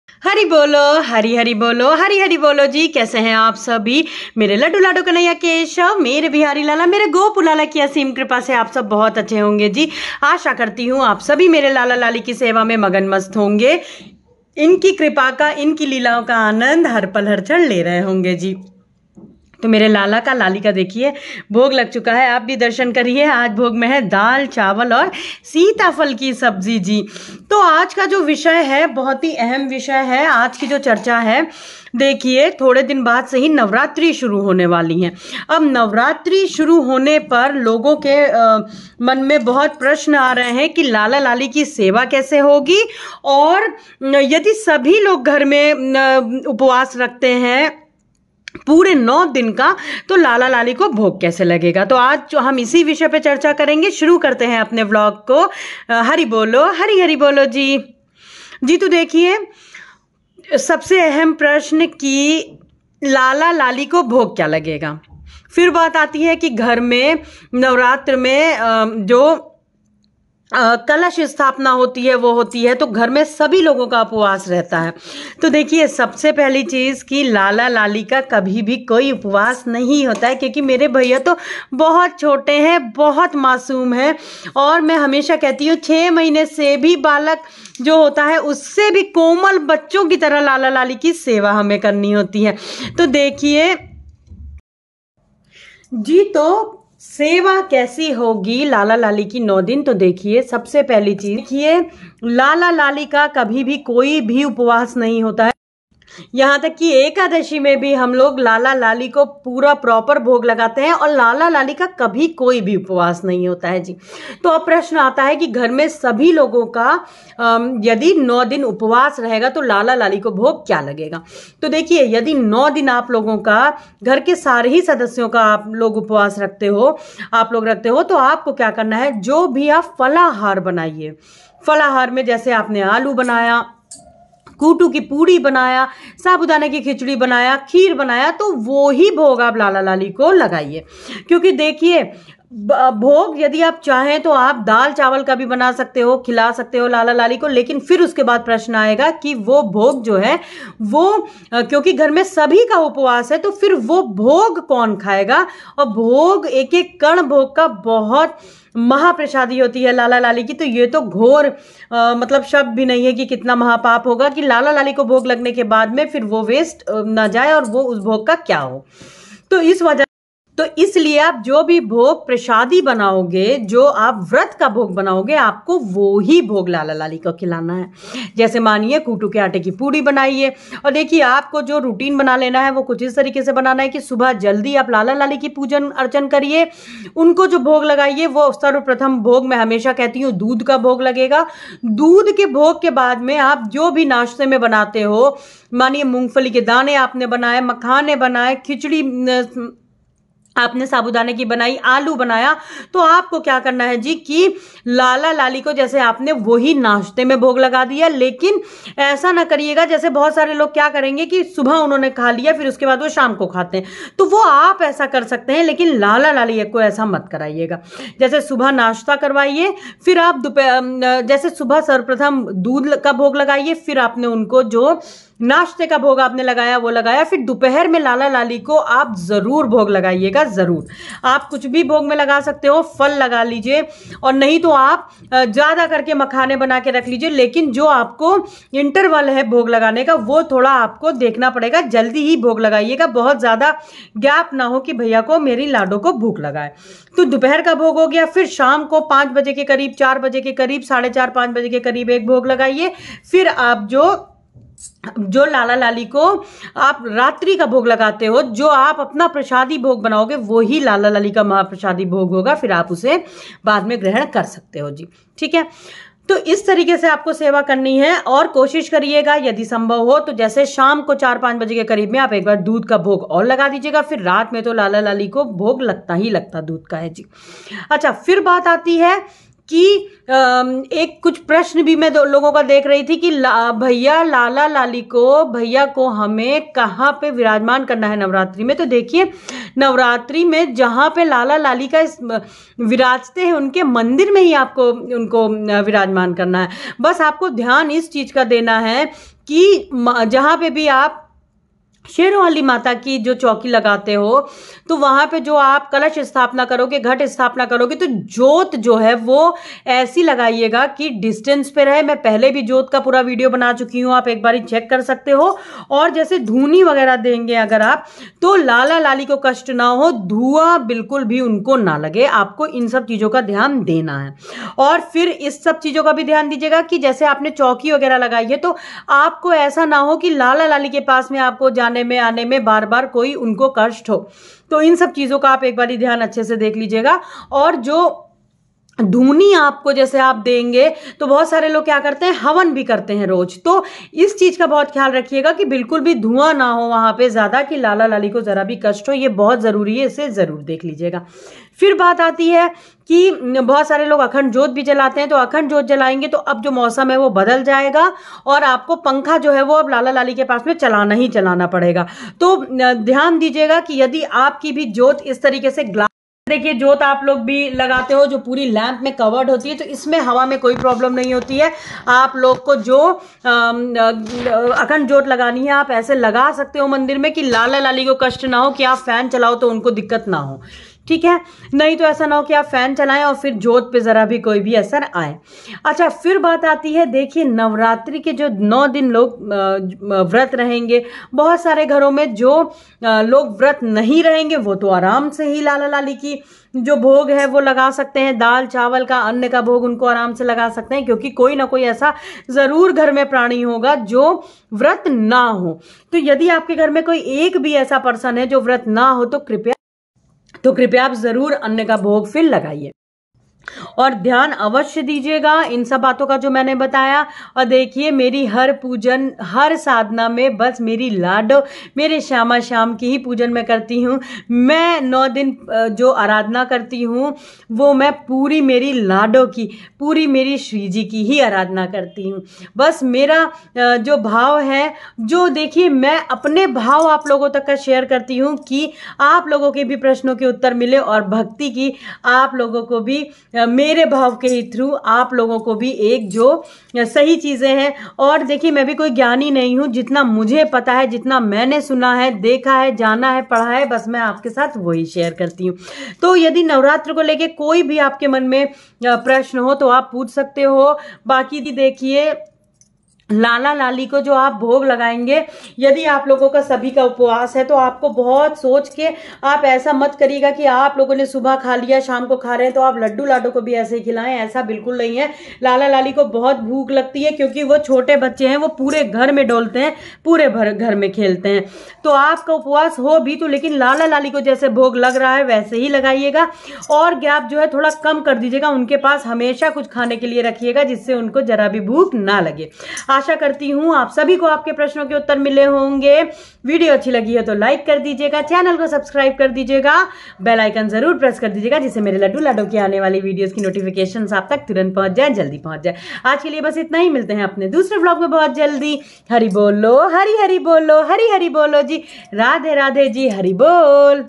हरि बोलो, हरि हरि बोलो, हरि हरि बोलो जी। कैसे हैं आप सभी? मेरे लड्डू लाडू कन्हैया केशव, मेरे बिहारी लाला, मेरे गोपू लाला की असीम कृपा से आप सब बहुत अच्छे होंगे जी। आशा करती हूँ आप सभी मेरे लाला लाली की सेवा में मगन मस्त होंगे। इनकी कृपा का, इनकी लीलाओं का आनंद हर पल हर क्षण ले रहे होंगे जी। तो मेरे लाला का, लाली का देखिए भोग लग चुका है, आप भी दर्शन करिए। आज भोग में है दाल चावल और सीताफल की सब्जी जी। तो आज का जो विषय है बहुत ही अहम विषय है। आज की जो चर्चा है, देखिए थोड़े दिन बाद से ही नवरात्रि शुरू होने वाली है। अब नवरात्रि शुरू होने पर लोगों के मन में बहुत प्रश्न आ रहे हैं कि लाला लाली की सेवा कैसे होगी, और यदि सभी लोग घर में उपवास रखते हैं पूरे 9 दिन का, तो लाला लाली को भोग कैसे लगेगा। तो आज जो हम इसी विषय पे चर्चा करेंगे। शुरू करते हैं अपने व्लॉग को। हरि बोलो, हरि हरि बोलो जी। तो देखिए सबसे अहम प्रश्न कि लाला लाली को भोग क्या लगेगा। फिर बात आती है कि घर में नवरात्र में जो कलश स्थापना होती है वो होती है, तो घर में सभी लोगों का उपवास रहता है। तो देखिए सबसे पहली चीज कि लाला लाली का कभी भी कोई उपवास नहीं होता है, क्योंकि मेरे भैया तो बहुत छोटे हैं, बहुत मासूम हैं। और मैं हमेशा कहती हूँ 6 महीने से भी बालक जो होता है उससे भी कोमल बच्चों की तरह लाला लाली की सेवा हमें करनी होती है। तो देखिए जी, तो सेवा कैसी होगी लाला लाली की 9 दिन। तो देखिए सबसे पहली चीज, देखिए लाला लाली का कभी भी कोई भी उपवास नहीं होता है। यहाँ तक कि एकादशी में भी हम लोग लाला लाली को पूरा प्रॉपर भोग लगाते हैं, और लाला लाली का कभी कोई भी उपवास नहीं होता है जी। तो अब प्रश्न आता है कि घर में सभी लोगों का यदि 9 दिन उपवास रहेगा तो लाला लाली को भोग क्या लगेगा। तो देखिए यदि 9 दिन आप लोगों का, घर के सारे ही सदस्यों का आप लोग उपवास रखते हो, तो आपको क्या करना है, जो भी आप फलाहार बनाइए। फलाहार में जैसे आपने आलू बनाया, कूटू की पूड़ी बनाया, साबूदाने की खिचड़ी बनाया, खीर बनाया, तो वो ही भोग आप लाला लाली को लगाइए। क्योंकि देखिए भोग यदि आप चाहें तो आप दाल चावल का भी बना सकते हो, खिला सकते हो लाला लाली को, लेकिन फिर उसके बाद प्रश्न आएगा कि वो भोग जो है वो क्योंकि घर में सभी का उपवास है, तो फिर वो भोग कौन खाएगा। और भोग, एक एक कण भोग का बहुत महाप्रसादी होती है लाला लाली की। तो ये तो घोर मतलब शब्द भी नहीं है कि कितना महापाप होगा कि लाला लाली को भोग लगने के बाद में फिर वो वेस्ट ना जाए और वो उस भोग का क्या हो। तो इसलिए आप जो भी भोग प्रसादी बनाओगे, जो आप व्रत का भोग बनाओगे, आपको वो ही भोग लाला लाली को खिलाना है। जैसे मानिए कूटू के आटे की पूड़ी बनाइए, और देखिए आपको जो रूटीन बना लेना है वो कुछ इस तरीके से बनाना है कि सुबह जल्दी आप लाला लाली की पूजन अर्चन करिए, उनको जो भोग लगाइए वो सर्वप्रथम भोग मैं हमेशा कहती हूँ दूध का भोग लगेगा। दूध के भोग के बाद में आप जो भी नाश्ते में बनाते हो, मानिए मूंगफली के दाने आपने बनाए, मखाने बनाए, खिचड़ी आपने साबूदाने की बनाई, आलू बनाया, तो आपको क्या करना है जी कि लाला लाली को जैसे आपने वही नाश्ते में भोग लगा दिया। लेकिन ऐसा ना करिएगा जैसे बहुत सारे लोग क्या करेंगे कि सुबह उन्होंने खा लिया फिर उसके बाद वो शाम को खाते हैं, तो वो आप ऐसा कर सकते हैं, लेकिन लाला लाली को ऐसा मत कराइएगा। जैसे सुबह नाश्ता करवाइए, फिर आप दोपहर, जैसे सुबह सर्वप्रथम दूध का भोग लगाइए, फिर आपने उनको जो नाश्ते का भोग आपने लगाया वो लगाया, फिर दोपहर में लाला लाली को आप जरूर भोग लगाइएगा। जरूर आप कुछ भी भोग में लगा सकते हो, फल लगा लीजिए, और नहीं तो आप ज्यादा करके मखाने बना के रख लीजिए। लेकिन जो आपको इंटरवल है भोग लगाने का वो थोड़ा आपको देखना पड़ेगा, जल्दी ही भोग लगाइएगा, बहुत ज्यादा गैप ना हो कि भैया को, मेरी लाडो को भूख लगाए। तो दोपहर का भोग हो गया, फिर शाम को 5 बजे के करीब, 4 बजे के करीब, 4:30 5 बजे के करीब एक भोग लगाइए। फिर आप जो लाला लाली को आप रात्रि का भोग लगाते हो, जो आप अपना प्रसादी भोग बनाओगे, वो ही लाला लाली का महाप्रसादी भोग होगा, फिर आप उसे बाद में ग्रहण कर सकते हो जी। ठीक है, तो इस तरीके से आपको सेवा करनी है, और कोशिश करिएगा यदि संभव हो तो जैसे शाम को 4-5 बजे के करीब में आप एक बार दूध का भोग और लगा दीजिएगा। फिर रात में तो लाला लाली को भोग लगता ही लगता दूध का है जी। अच्छा, फिर बात आती है कि एक कुछ प्रश्न भी मैं लोगों का देख रही थी कि भैया लाला लाली को, भैया को हमें कहाँ पे विराजमान करना है नवरात्रि में। तो देखिए नवरात्रि में जहाँ पे लाला लाली का विराजते हैं उनके मंदिर में ही आपको उनको विराजमान करना है। बस आपको ध्यान इस चीज का देना है कि जहाँ पे भी आप शेरों वाली माता की जो चौकी लगाते हो तो वहां पे जो आप कलश स्थापना करोगे, घट स्थापना करोगे, तो जोत जो है वो ऐसी लगाइएगा कि डिस्टेंस पे रहे। मैं पहले भी जोत का पूरा वीडियो बना चुकी हूं, आप एक बार चेक कर सकते हो। और जैसे धूनी वगैरह देंगे अगर आप, तो लाला लाली को कष्ट ना हो, धुआं बिल्कुल भी उनको ना लगे। आपको इन सब चीजों का ध्यान देना है। और फिर इस सब चीजों का भी ध्यान दीजिएगा कि जैसे आपने चौकी वगैरह लगाई है तो आपको ऐसा ना हो कि लाला लाली के पास में आपको जाने में आने में बार बार कोई उनको कष्ट हो। तो इन सब चीजों का आप एक बार ध्यान अच्छे से देख लीजिएगा। और जो धूनी आपको जैसे आप देंगे तो बहुत सारे लोग क्या करते हैं, हवन भी करते हैं रोज, तो इस चीज का बहुत ख्याल रखिएगा कि बिल्कुल भी धुआं ना हो वहां पे ज्यादा, कि लाला लाली को जरा भी कष्ट हो। ये बहुत जरूरी है, इसे जरूर देख लीजिएगा। फिर बात आती है कि बहुत सारे लोग अखंड जोत भी जलाते हैं, तो अखंड जोत जलाएंगे तो अब जो मौसम है वो बदल जाएगा और आपको पंखा जो है वो अब लाला लाली के पास में चलाना ही चलाना पड़ेगा। तो ध्यान दीजिएगा कि यदि आपकी भी जोत इस तरीके से देखिए, जोत आप लोग भी लगाते हो जो पूरी लैंप में कवर्ड होती है, तो इसमें हवा में कोई प्रॉब्लम नहीं होती है। आप लोग को जो अखंड जोत लगानी है आप ऐसे लगा सकते हो मंदिर में कि लाला लाली को कष्ट ना हो, कि आप फैन चलाओ तो उनको दिक्कत ना हो, ठीक है। नहीं तो ऐसा ना हो कि आप फैन चलाएं और फिर जोत पे जरा भी कोई भी असर आए। अच्छा, फिर बात आती है, देखिए नवरात्रि के जो 9 दिन लोग व्रत रहेंगे, बहुत सारे घरों में जो लोग व्रत नहीं रहेंगे वो तो आराम से ही लाला लाली की जो भोग है वो लगा सकते हैं। दाल चावल का, अन्न का भोग उनको आराम से लगा सकते हैं, क्योंकि कोई ना कोई ऐसा जरूर घर में प्राणी होगा जो व्रत ना हो। तो यदि आपके घर में कोई एक भी ऐसा पर्सन है जो व्रत ना हो तो कृपया आप जरूर अन्न का भोग फिर लगाइए। और ध्यान अवश्य दीजिएगा इन सब बातों का जो मैंने बताया। और देखिए, मेरी हर पूजन, हर साधना में बस मेरी लाडो, मेरे श्यामा श्याम की ही पूजन मैं करती हूँ। मैं 9 दिन जो आराधना करती हूँ वो मैं पूरी मेरी लाडो की, पूरी मेरी श्री जी की ही आराधना करती हूँ। बस मेरा जो भाव है, जो देखिए मैं अपने भाव आप लोगों तक का शेयर करती हूँ कि आप लोगों के भी प्रश्नों के उत्तर मिले और भक्ति की आप लोगों को भी मेरे भाव के ही थ्रू आप लोगों को भी एक जो सही चीजें हैं। और देखिए, मैं भी कोई ज्ञानी नहीं हूं, जितना मुझे पता है, जितना मैंने सुना है, देखा है, जाना है, पढ़ा है, बस मैं आपके साथ वही शेयर करती हूँ। तो यदि नवरात्र को लेके कोई भी आपके मन में प्रश्न हो तो आप पूछ सकते हो। बाकी देखिए, लाला लाली को जो आप भोग लगाएंगे, यदि आप लोगों का सभी का उपवास है तो आपको बहुत सोच के आप ऐसा मत करिएगा कि आप लोगों ने सुबह खा लिया शाम को खा रहे हैं तो आप लड्डू लाडू को भी ऐसे ही खिलाएं। ऐसा बिल्कुल नहीं है। लाला लाली को बहुत भूख लगती है, क्योंकि वो छोटे बच्चे हैं, वो पूरे घर में डोलते हैं, पूरे घर में खेलते हैं। तो आपका उपवास हो भी तो, लेकिन लाला लाली को जैसे भोग लग रहा है वैसे ही लगाइएगा। और गैप जो है थोड़ा कम कर दीजिएगा, उनके पास हमेशा कुछ खाने के लिए रखिएगा जिससे उनको जरा भी भूख ना लगे। आशा करती हूं आप सभी को आपके प्रश्नों के उत्तर मिले होंगे। वीडियो अच्छी लगी है तो लाइक कर दीजिएगा, चैनल को सब्सक्राइब कर दीजिएगा, बेल आइकन जरूर प्रेस कर दीजिएगा, जिससे मेरे लड्डू लाडो की आने वाली वीडियोस की नोटिफिकेशंस आप तक तुरंत पहुंच जाए, जल्दी पहुंच जाए। आज के लिए बस इतना ही, मिलते हैं अपने दूसरे व्लॉग में बहुत जल्दी। हरि बोलो, हरि हरि बोलो, हरि हरि बोलो जी, राधे राधे जी, हरि बोल।